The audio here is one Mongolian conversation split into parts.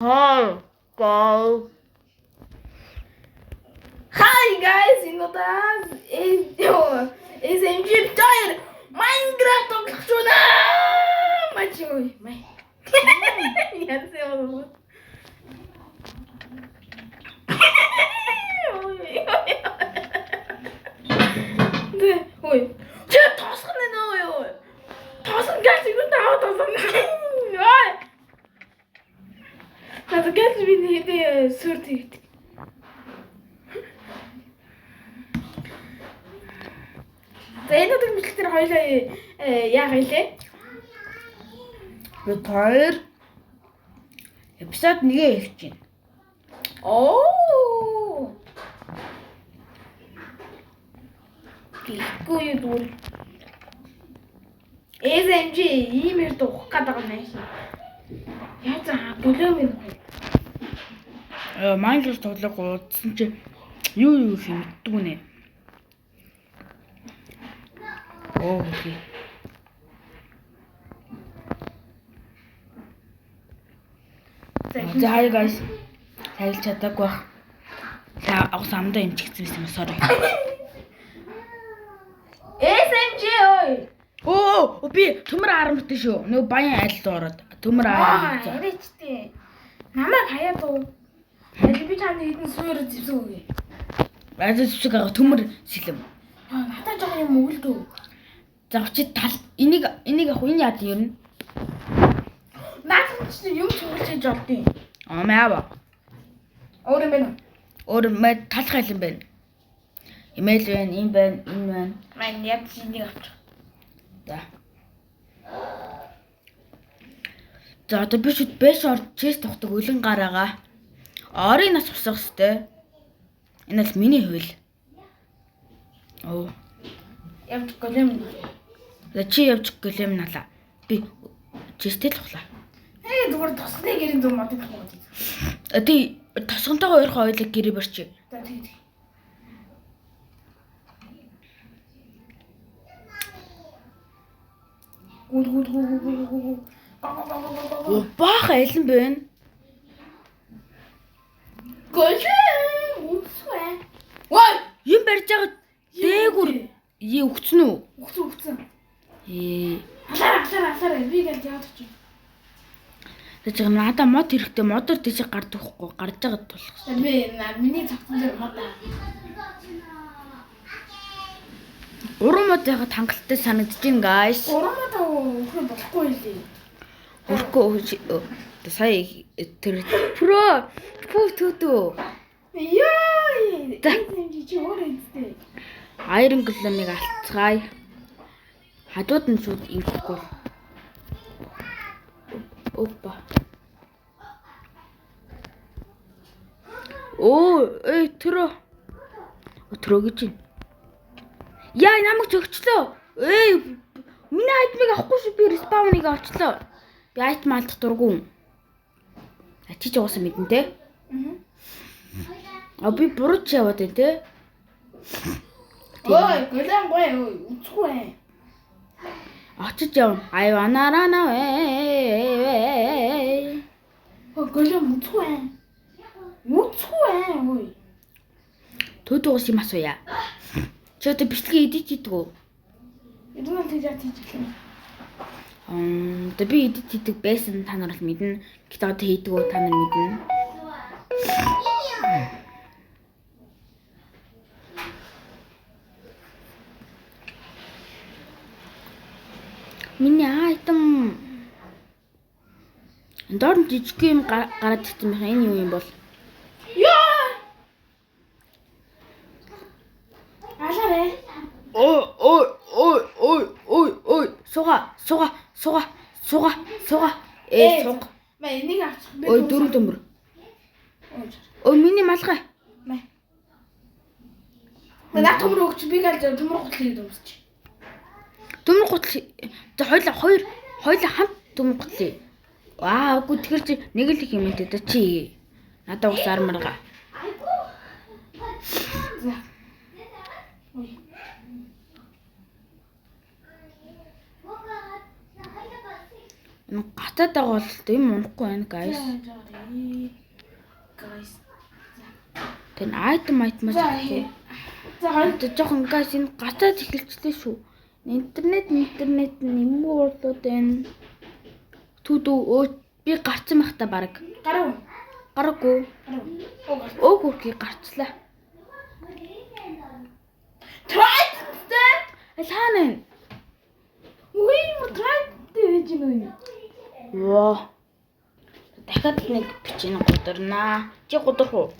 Go. Hi guys, SMG Tire Minecraft тоглохчуна. Мачгүй. Яа зөө. Ой. Чи тосгон нэ нөө. Тосгон гэж юу таа тосгон. Ой. Хата гэж би нэ сүртэй. За энэ өдөр мэдлэлтэр хоёлаа яах хэлээ? Retire эпизод 1-ээ хэлж байна. Оо. Гихгүй дүүр. SMG иймэр дуухах гэдэг юм аа. Яа за болоо юм. Minecraft тоглох удсан чи юу хэмтдэг нэ. Окей. За хай guys. Сайлж чадаагүй бах. За авах самдаа эмчигдсэн юм sorry. SMG ой. Оо би төмөр харамттай шүү. Нөгөө баян айлд ороод төмөр харамт. Яриачтэй. Намайг хаяад уу. Би чанд хэдэн суур зэвсэн үгүй. Ажил зүг төмөр сэлэм. Надад жоо юм өгөлдөө. Завчид тал энийг яг энэ яад юм. Наад чи юм чуулж жолдیں۔ Маяа. Өөр юм байна. Өөр мэд талах юм байна. Имэйл байна, энэ байна, энэ байна. Мань яг чиний авч. За. За одоо би шүд бэш орд чест тогтог үлэн гараага. Орын нас усах хэвээр. Энэ л миний хөл. Оо. Явж голем. За чи явж голем налаа. Би честэл тухлаа. Зүгээр тосгоны гэрийн зүг мод гэх юм. Тий тосгонтойгоо ойрхон ойлог гэрээ барьчих. За тий. Гүл. Баах айлан байна. Голем үсвэ. Вай! Юм барьж байгаа дээгүр өгцөн үү? Өгцөн. Алаа. Би гэж яадаг чи. Тэгэж надаа мод хэрэгтэй. Модор тийш гардаг хгүй. Гарч байгаа тулах. Би миний цагтан дээр мод. Уран мод яхад хангалттай санагдаж байна guys. Уран мод өгөх болохгүй лээ. Өрхөө сая тэр про түү. Яа! Чи өөрөө үстэй. Iron Golem-ыг алцгаая. Хажууд нь шууд инхгүй. Опа. Төрөө гэж юм. Яа, намайг зөгчлөө. Миний айтмыг авахгүй шүү. Би респауныг авчлаа. Би айтм алдах дургүй. Чи ч уусаа мэдэн те. Би бурууч яваад байна те. Ой, голем гоё үцгүй. Очиж яв. Айванарана вэ. Голем үцгүй. Ой. Төдөөс юм асууя. Чи одоо бичлэгээ эдит хийдэг үү? Эдгээр тийж хийчихлээ. Одоо би эдит хийдэг байсан та нар бол мэднэ. Гэтэ одоо хийдэг үү та нар мэднэ. Миний айтам доор нь жижиг юм гараад ирсэн байх. Энэ юу юм бол? Яа! Алаарэ. Ой. Суга. Суг. Ма энийг авчих. Ой, дөрөв төмөр. Миний малгай. Наа төмөр өгч би галж төмөр гутлыг өмсч. Төмөр гутал. За хоёлаа хамт төмөр гутлыг. Үгүй тэгэхээр чи нэг л их юм дээ чи. Надад ус армарга. Гацаад байгаа бол юм унахгүй байна, guys. Guys. Тэн айтмаас авахгүй. За хоёр жоохон guys энэ гацаад эхэлчихлээ шүү. Интернет нэмгүй болоод байна. Түүдөө би гарцсан байх та баг. гарав. Гараагүй. Өг хүрхий гарцлаа. Трайдтэй. Хаана? Үгүй юу трайдтэй гэж нүг. Воо. Дахиад нэг бичиж гударнаа. Чи гудрах уу?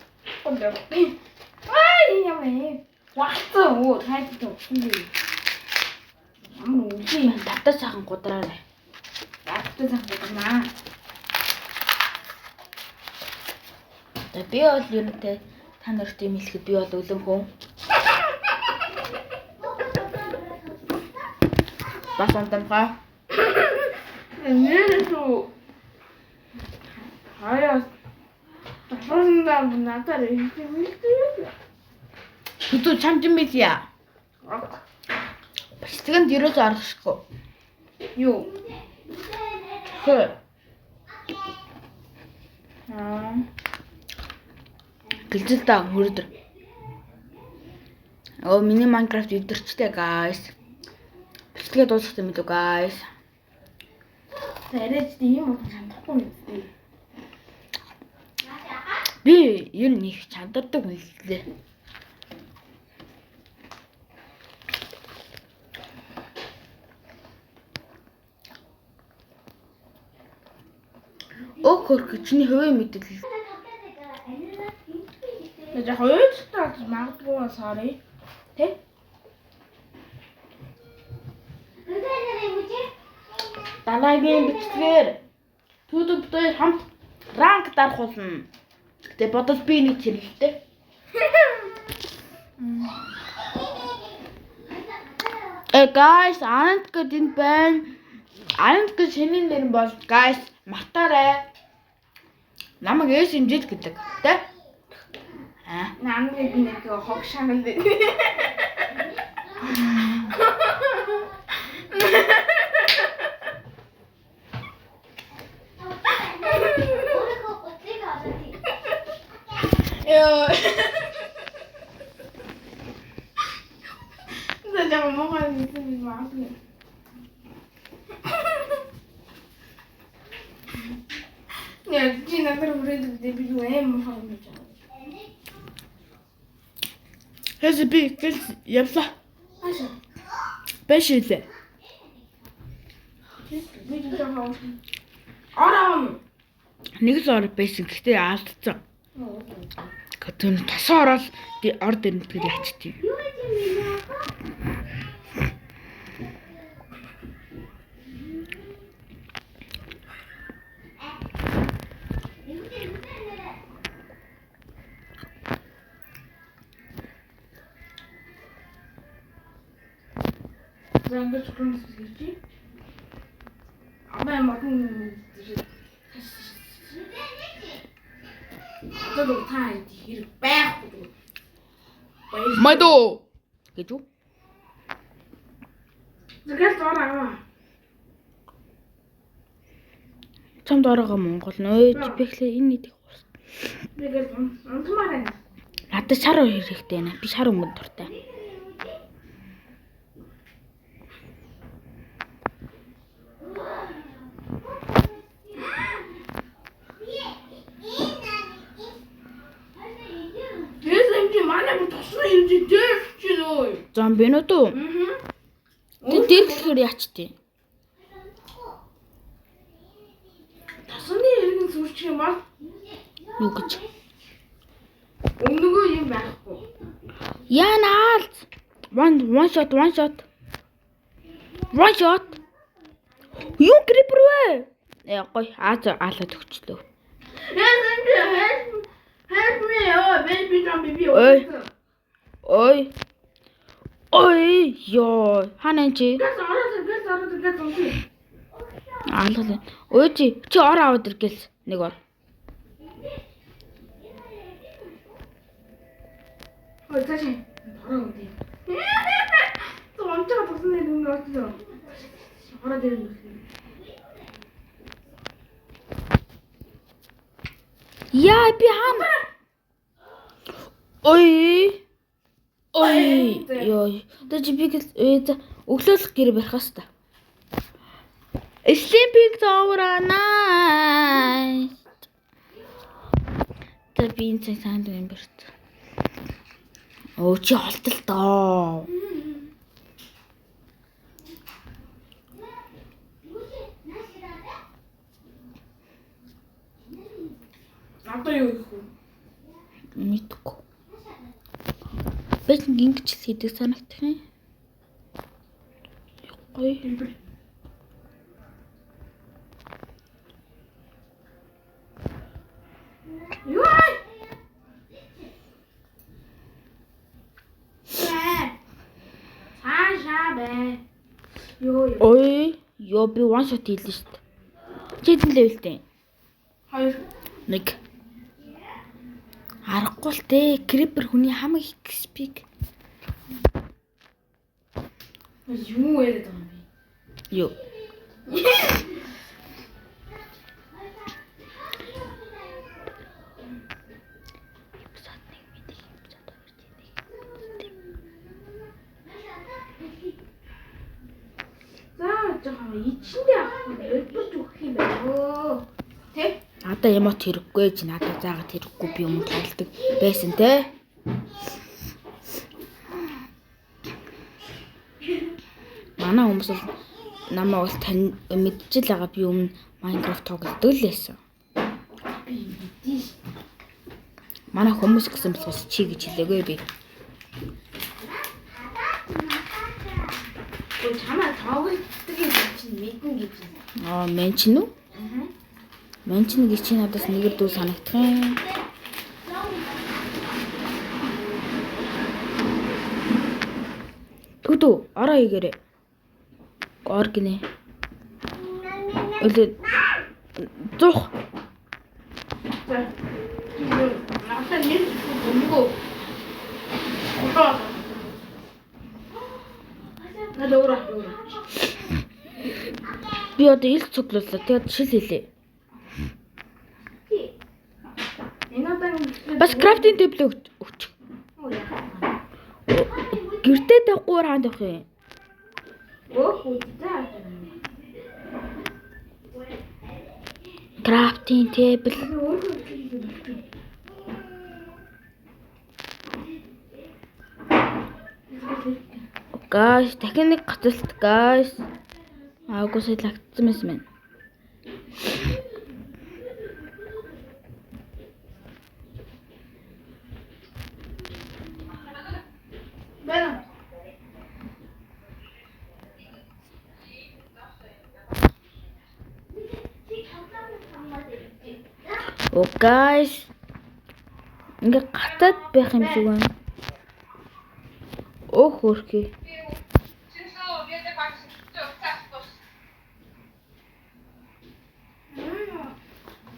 Гондог. Ай яа. Вахтаа оо трайдтэй өгсөн. Ямар үгүй юм. Татаа сайхан гудраарай. Вахтаа санагдана. Би бол ер нь та нарт юм хэлэхэд би бол өлөн хүн. Бас онтомхой. Нэрсүү. Хаяа. Тасандаа надад хэлсэн. Түтүү чамд юм билээ. Бэлтгэнд ерөөс аргахгүй. Юу? Хөө. Гэлзэл та хөрдөр. Миний Minecraft өдөрчтэй guys. Бэлтгээ дуусгах юм билүү guys. Тэрэж тийм юм чадахгүй юм. Би ер нь их чаддаг хэллээ. Хөрх чиний хувийн мэдээлэл. Яг хоёрт таач магадгүй сарыг. Тэ? Дараагийн бичлэгээр YouTube-д хамт ранк дарах болно. Гэтэ бодож би нэг чиглэлтэй. Guys, Anand гэдэг энэ байна. Anand гэж шинийн нэр бол guys матарай. Намайг SMJ гэдэг. Тэ? Намайг нэг хог шанал дээ. Яа. Зачем могла не снимать? Нет, ти на первый ряд где бью, могла не делать. Хэзээ би гэл явлаа. Ача. Бэшилээ. Би жоо. Арам. Нэг л ор байсан. Гэхдээ алдсан. Гэтэ тосоо ороод би орд ирнэ гэж ячтив. Зангаж хөрөмс гэж. Амаа матан. Тэд таа хэрэг байхгүй. Мадо гэж үү? Тэгэл зураа. Чамд ороогоо Монгол нөө жипэхлээ энэ нэг хуурс. Тэгэл унтмаар. Надад шар хэрэгтэй байна. Би шар өмд дуртай. Зомби нөө дөө. Тэг дэрхлэхээр яачтээ. Тасны иргэн сүрчих юм бол Юу гэж? өмнөгөө юм байхгүй. Яна алт. One shot. Юу крипер вэ? Гой аалаад өгчлөө. Help me, oh baby zombie. Ой, ёо. Ханаа чи? Газ ороод. Аалаа. Ой чи ор аваад иргээл нэг ор. Ой цаашаа. Ороо үгүй. Томчоо тасны юм байна. Ороод ирнэ. Яа би хам. Ой. Ёо. Тэ би өглөөлөх гэр барих хэвээр. Sleeping over night. Тэ би энэ санд юм бэрт. Оо чи холтол доо. Одоо юу гэх вэ? Мэдгүй. Бэс ингэж хийдэг санагдах юм. Гоё. Юу? Цаашаа. Юу? Ой, ёо би one shot хийлээ шүү дээ. Чи хэдэн левелтэй? 2. 1. Аргагүй л дээ. Creeper хүний хамаг XP-г. Юу яриад байгаа юм бэ? Юу? Ичэндээ авах нь өлбөж өгөх юм байна өө. Тэ? Надаа эмот хэрэггүй чи надад заагаад хэрэггүй би өмнө тайлдаг байсан те. Манай хүмүүс бол намайг бол тань мэдчихэл байгаа би өмнө Minecraft тоглодог л байсан. Би мэдээ ш. Манай хүмүүс гэсэн болохоос чи гэж хэлээгүй би. Өө чамаа тоглолтыг чинь мэднэ гэж байна. Аа менчн үү? Менчн гэж чи надаас нэгэр дүү санагдах юм. Төдөө ороо игээрээ. Ор гинэ. Өлөө 100. За. Надад нэг өмгөө. Отоо. Надад өөрөө. Би одоо ил цуглууллаа. Тэгээд шил хийлээ. Энэ одоо Бас крафтинг тейбл өгч. Гэртээ тавихгүй хаанд авах юм. за. Крафтинг тейбл. Guys, дахин нэг гацалт guys. Аагуусай лагцсан мэс мэн. Бэна. Oh guys. Ингээ гатаад байх юм шиг байна. Ох хөрхий.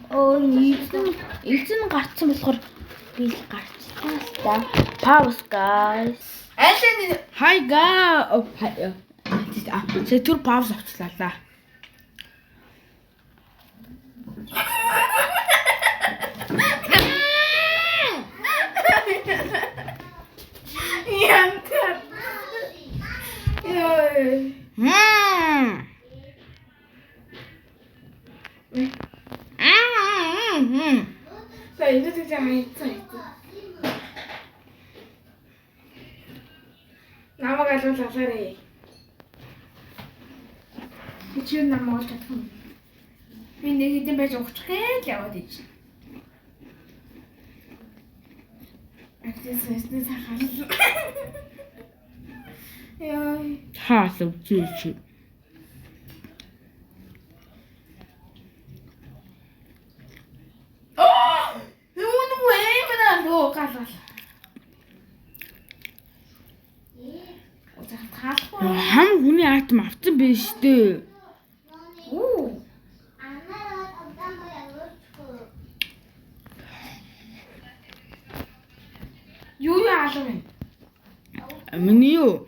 Оо эзэн гарцсан болохоор би л гарцсан л та. Pause guys. Алин Hi guys. Тэ түр pause авчлаа la. янтар. Ёй. За энэ ч юм хийцэн. Намайг алуулаарай. Чи намайг олж чадах юм. Би нэг хэдэн байж өгчих л яваад ич. Активэстэй цахаар. Яй. Хаасав чи. Хам хүний айтем авсан биш дээ. Оо. Юу яалав вэ? Миний юу?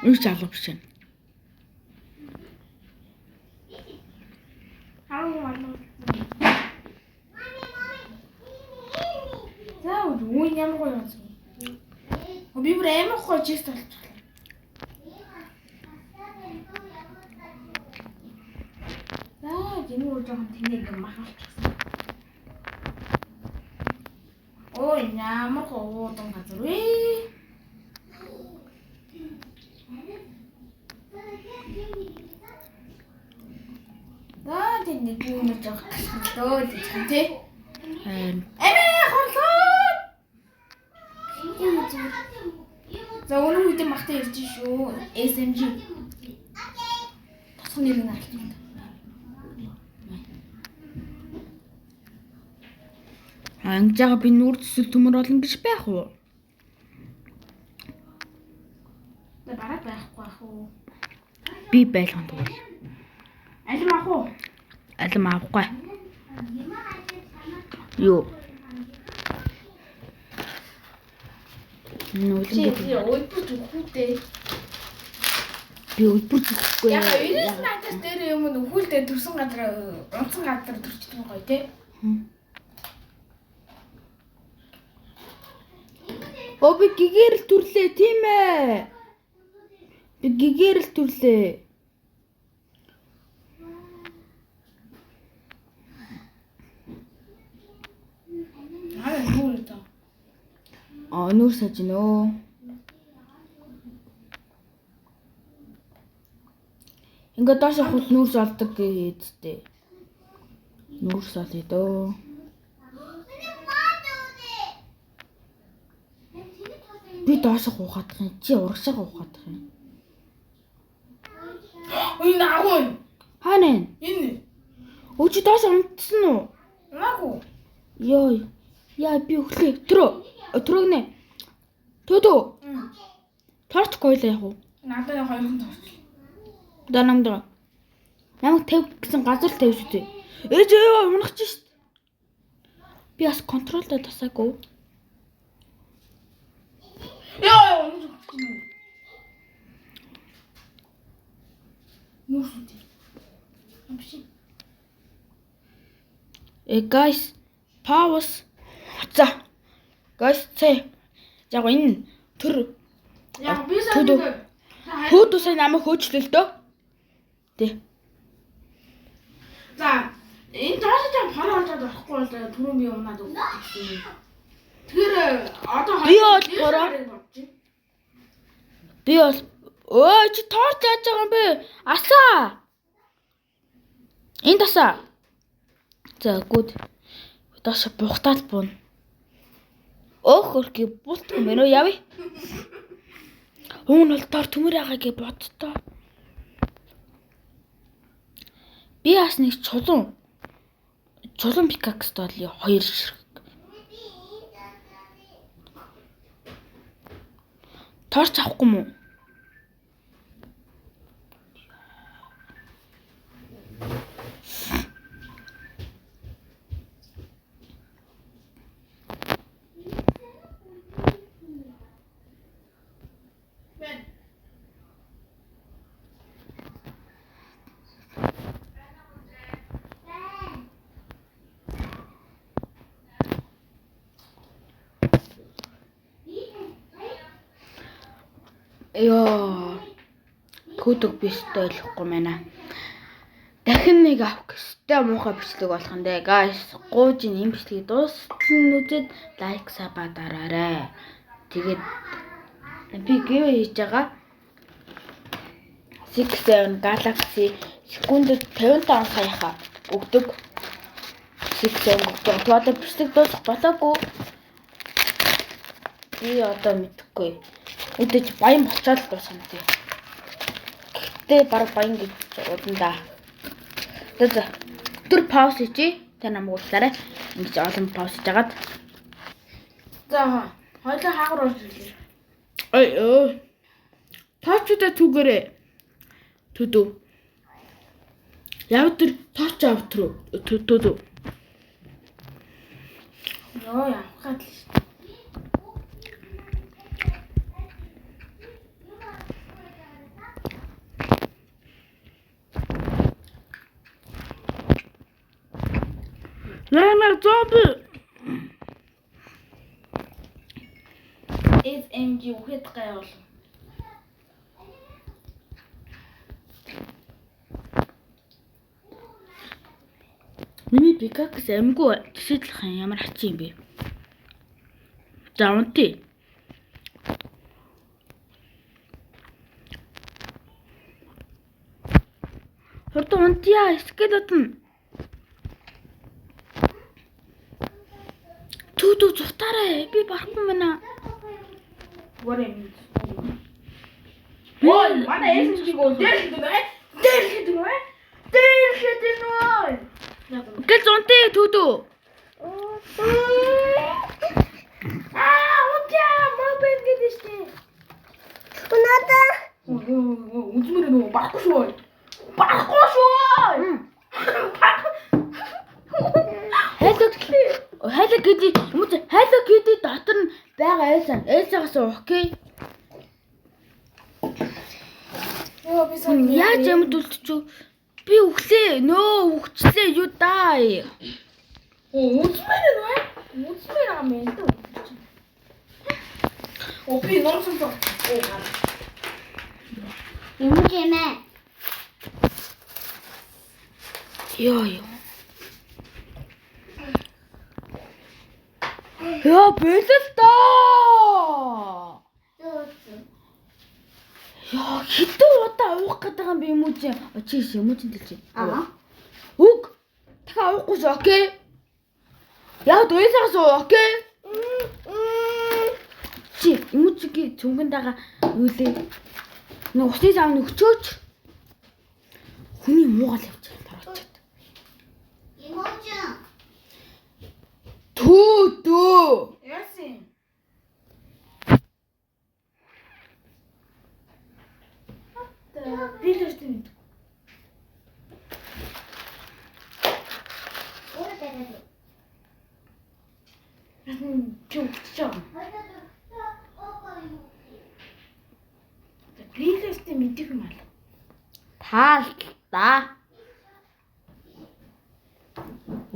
Үгүй залуу биш. Ой ямар гоё юм. Би бүр амар гоё жест болчихлоо. Гинүү жоохон тэнэг юм махалчихсан. Ой ямар гоё удаан газар вэ? Тэнэг юм жоох дөө тий. Хорлоо. За өнөө үедээ махтай ирж шүү. SMG. Тасгын нэр нь алтсан. Ингэж байгаа би нүур төсөл төмөр болно гэж байх уу? Бараг байхгүй ах уу? Би байлган тэгвэл. Алим ах уу? Алим авахгүй. Юу? Нүүлэн Чи өлбөр зүгхүүтэй. би өлбөр зүгхгүй. Яг ерөөс надаас дээр юм нөхүүлдэ төрсөн газар унсан газар төрчихсөн гоё тий. Би гэгэрэл төрлөө тийм ээ. Би гэгэрэл төрлөө. Нүүр таа. Нүүр сажноо. Ингээ доош хул нүүр салдаг гэхээдтэй. Нүүр салъя дөө. Би доош ухаадах юм. Чи урагшаа ухаадах юм. Энэ агуу. Хаана? Энэ. Чи доош унтсан уу? Агуу. Йой. Яа би өглөө төрөгнө. Төдөө. Торч гойлоо яг уу. Надад хоёрхан торч. Данамдаа. Намайг тавь гэсэн газар л тавь шүү дээ. Ээж өө унах чинь шүү дээ. Би бас контролдоо тасаагүй. Яа. Нүрсүтэй. Амши. Guys, pause. За. Guys, яг энэ төр Яг би сайн. Төөдөө сайн намайг хөөчлөл дөө. Тэ. За, энэ таашаа фар олдоод орохгүй бол түрүүн би унаад өгсөн. Тэгэхээр одоо Би бол бороо. Би бол өө чи торч яаж байгаа юм бэ? Асаа. Энд асаа. За, good. Доош бухтаад буун. Хөрхи булт юм байна уу яв? Уун бол дор төмөр ягаа гэ бодтоо. Би бас нэг чулуун пикакс тоолё 2 ширхэг. Торч авахгүй мүү? Ёо. Төдөг бистэй ойлгохгүй байна. Дахин нэг авах гэстэй муухай бичлэг болох нь дээ. Guys, гуужийн энэ бичлэгийг дуустал үзээд лайк саба дараарай. Тэгээд би give хийж байгаа. 6 Galaxy секундэд 55 саяха өгдөг. 6 өгдөг. Одоо бичлэг дуусах болоогүй. Би одоо мэдэхгүй. Үдэж баян болчоод л дуусна тий. Гэтэ баг баян гэж удаа. За. Түр пауз хийчи. Та намайг уучлаарай. Ингэж олон пауз хийжагаад. За, хоёулаа хаагур орж ирлээ. Ой. Тоочтой түгээрээ. Төдөө. Яв тэр тооч автруу. Төдөө. Йоо, явахад л. Лана зомби. чи үхээд гай бол. Миний пикакс амгүй жишээлх ямар хачин юм бэ? За унтий. Хурдан унтъя, скелетон. Түү зутаарай. Би барахгүй байна. Гөрëm. Ой, манай эсэнчиг бол дээр хэдэн вэ? Дээр хэдэн вэ? Дээр хэдэн вэ? Гэл зунтий түүдүү. Унтя, мобен гэдэг штэ. Унада. Үзмэр нөө барахгүй шүү. Барахгүй шүү. Хайло гэдэг дотор нь байгаа Элсан. Элсагаас окей. Яа би сан. Яаж юмд үлдчихв? Би үхлээ. Нөө үхчихлээ юу даа. Үзмэр нөө. Үзмэр амэн дөө. Би нонсон тоо. Юм гэнэ. Ёо. Яа, бэлэл таа. Яа, хитэн удаа уух гэдэг юм бэ юм уу чи? Чиш юм уу чи? Уг. Дахиад уухгүй шүү, окей? Яг дөөсөөс уу, окей? Чи юм уу чи цүнгэн дагаа үлээ. Нэг усны савны өчөөч. Хүний муугал явчих тараач. Эмоци. Түү. Яасан. Би л өстөн. Чүчөө. Плейлистэ мэдэх юм аа. Таалта.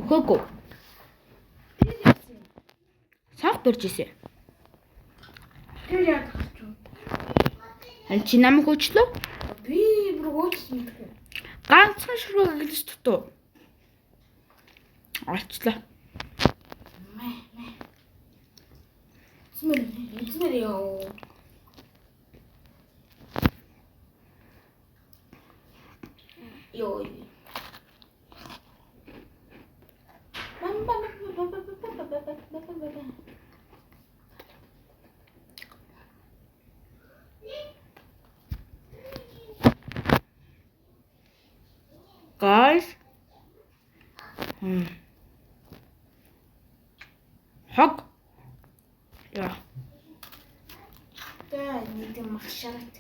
Үхэггүй. Сав дурж исэн. Тэр яах вэ? Ань чи намайг хөөчлөө? Би бүр хөөцсөн мэдгүй. Ганцхан ширхэг гэлж дутуу. Арчлаа. Үзмэр ёо. Ёо. Guys. Хог. Яа. Тэ нэг махшарат.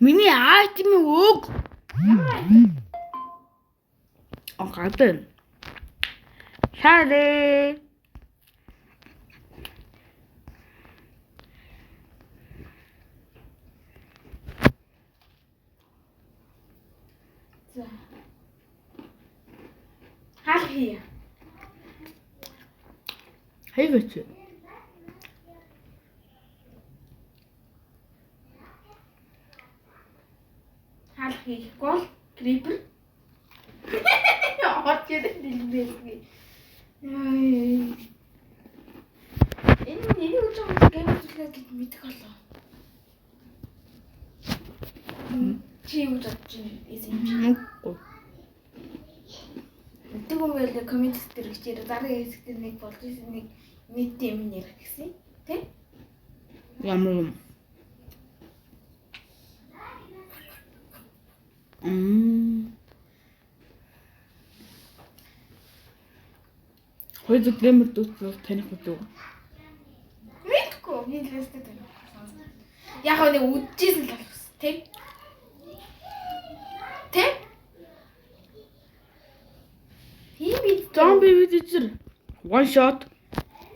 Миний айтмын үг. Окей. Шарэ. За. Хаал хий. Хайвч. Хаал хий. Гол крипер. Орчод дэлбэсгүй. Энэ үуч гэмээр зүлгээд гэж мэдэх болоо. Чи юу бодож байна? Тэг юм байл коммент дээр хичээр дараагийн хэсэгт нэг болж ирсэн нэг нийт юм ярих гэсэн. Тэ? Ямар юм? Хойд гэмэр дүүцэл таних үү? Мэдгүй. Би лэстэй тань. Яг нэг үдчихсэн л болох тий. Тэ? Zombie villager. One shot.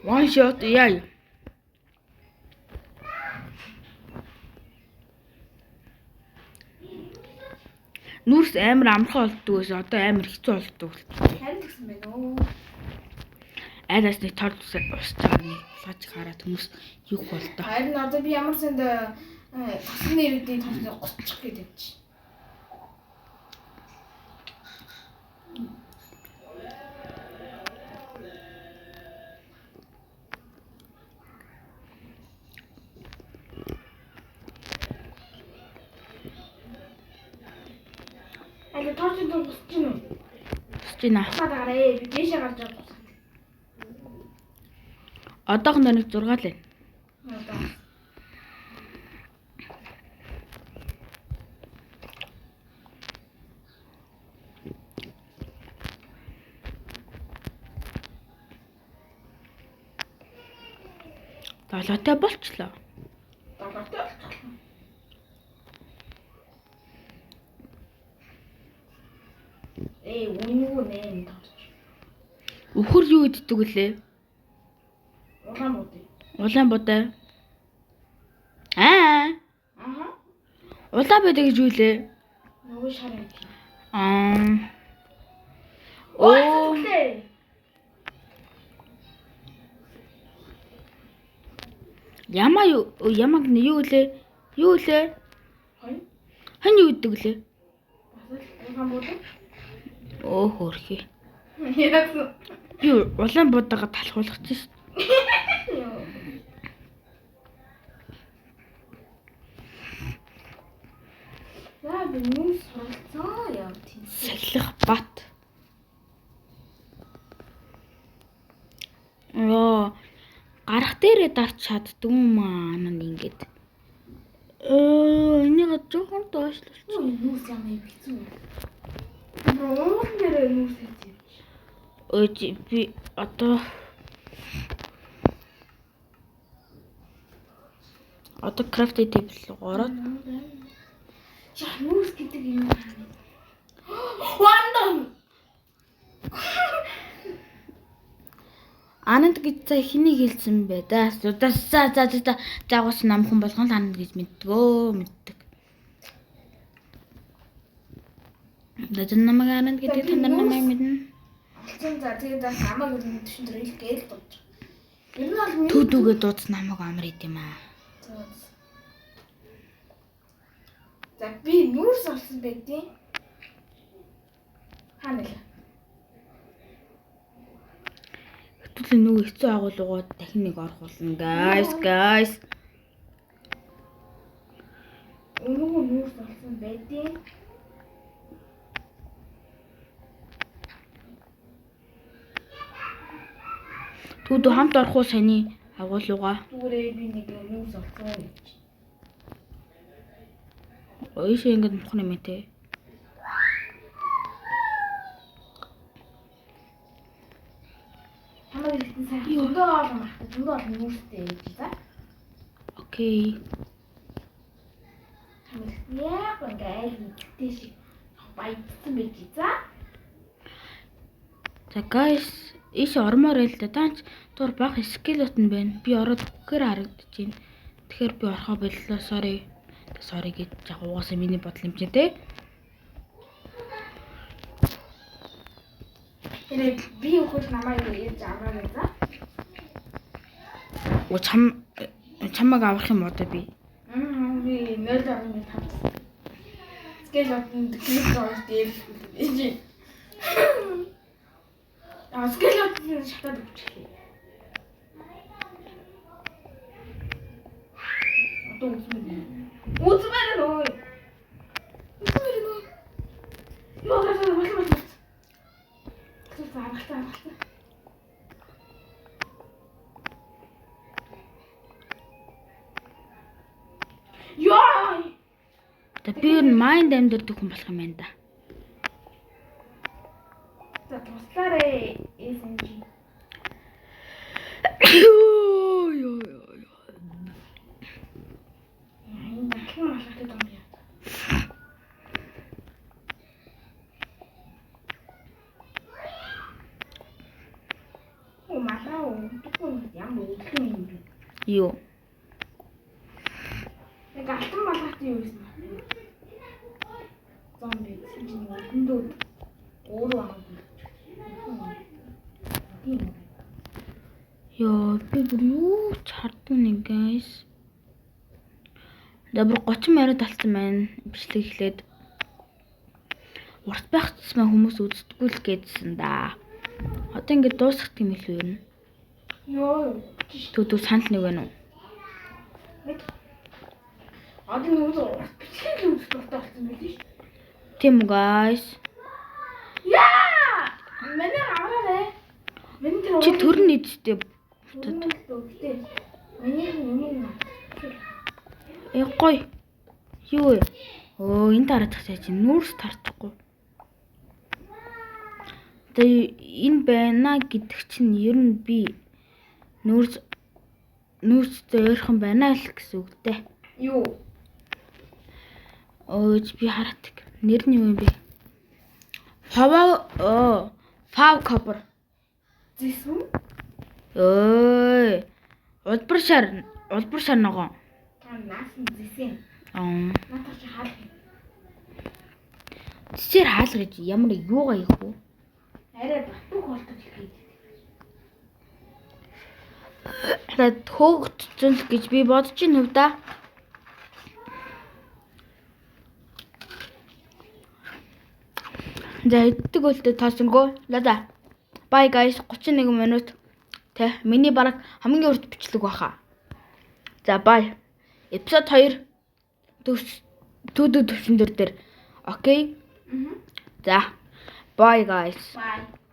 Яа. Нүрс амар амархан болдгоос одоо амар хэцүү болдог. Харин гэсэн байна уу? Хайраас нэг тод усж байгаа нэг булгаж хараад хүмүүс юу болдоо. Харин одоо би ямар санд тасны иргэдийн тосны гоцчих гээд явчих. Али торчд гусч юм уу? Стина. Хадаарэ би дэшээ гарч байгаа. Одоохондоо нэг 6 л байна. Одоо. Долоотой болчлоо. Долоотой болчихлоо. Үнэгүй нэ торч. Өхөр юу иддэг вүлээ? Улаан бод. Улаан бодой. Аа. Аха. Улаан бодой гэж юу лээ? Нөгөө шарын. Аа. Оо. Ямаг нь юу лээ? Юу лээ? Хань. Хань юу иддэг лээ? Улаан бод. Оо хөрхий. Яг. Би улаан бодойгоо талхуулах чинь. Яа би нүс суралцсан яа тийм. Сахилах бат. Оо гарах дээрээ дарч чаддгүй юм аа ингээд. Энийг жоохон доошлуулчих. Нүс юм бицүү. Нуус нэрээ нүс хийчих. Би одоо крафт тейбл ороод Нүс гэдэг юм аа. Вандан. Ананд гэж за хэнийг хэлсэн бэ? Заагаас намхан болгон л ананд гэж мэддэг. Дэжин намайг ананд гэдэг та нар намайг мэднэ. Алцсан за тэгээд бас намайг өдөртөнд төрөл гээл дууч. Ер нь бол Төдүүгээ дуудсан намайг амар идэм аа. За би нүрс олсон байдیں۔ Хаана л. Хэвтүүл нөгөө хэцүү агуулгууд дахин нэг орох болно. Guys. Өнөөгөө нүрс олсон байдیں۔ Түүдүү хамт орох уу саний агуулгаа? Түгээрээ би нэг нүрс олсон гэж. Ойш ингэж мохно юм те. Хамаг ихтэй сайн. Зөндөө нүрстэй гэж за. Окей. Хамаг яг ингээд ихтэй шиг баядсан байж за. За guys, иш ормоор л да. Таач дур баг скелетон байна. Би ороод үхээр харагдаж байна. Тэгэхээр би орохоо боллоо. Sorry гэж яг угаасаа миний бодол юм чинь те. Энэ би өгөх намайг яаж аваад за. Чамайг авах юм одоо би. Би 0.5. Скелетон клик орж дээр. Скелетон шатаад өгчих. Одоо үзмээр нөө. Юу гасаа. Аргалтай. Яа! Би ер нь майнд амьдэрдэг хүн болох юм байна да. За туслаарэ SMG. Энэ дахин малгай юм яа. Малаа утгагүй ямар үлдэн юм бэ? Юу? Нэг алтан малгайтай юу гэсэн бэ? Зомби чинь үлдэндөө өөрөө аа. Тийм. Яа, би бүр юу ч хардсан нэг guys. Dabur 30 минут талсан байна. Бичлэг эхлээд. Урт байх тусмаа хүмүүс үздэггүй л гэдсэн да. Одоо ингэ дуусах юм илүү юм. Йоо. Төдөө санал нэг байна уу? Одоо нөгөө бичлэг л үзэх болсон байна шүү. Тийм үү guys. Яа! Манай аваарай. Миний тэр Чи төрн нийттэй. Гэхдээ миний юм. Гоё. Юу вэ? Оо, энэ таратах чи нүүрс тартахгүй. Тэгээ энэ байна гэдэг чинь ер нь би нүүрстэй ойрхон байна л гэсэн үг дээ. Юу? Өөж би хараадаг. Нэр нь юу юм бэ? Фав копер. Зэсвэн? Ой. Улбар шар ногоон. Наасан зэсэн. Натар чи хаал. Чичээр хаал гэж ямар юугаа их вэ? Арай батух болтож хэлээд. Тэгээд хөөгцөн гэж би бодож байна уу да? За иддэг үлдээ тоосонгүй. Лада. Bye guys. 31 минут. Тэ миний бараг хамгийн урт бичлэг баха. За bye. Эпизод 2 төвшин дээр. Окей. За. Bye guys. Bye.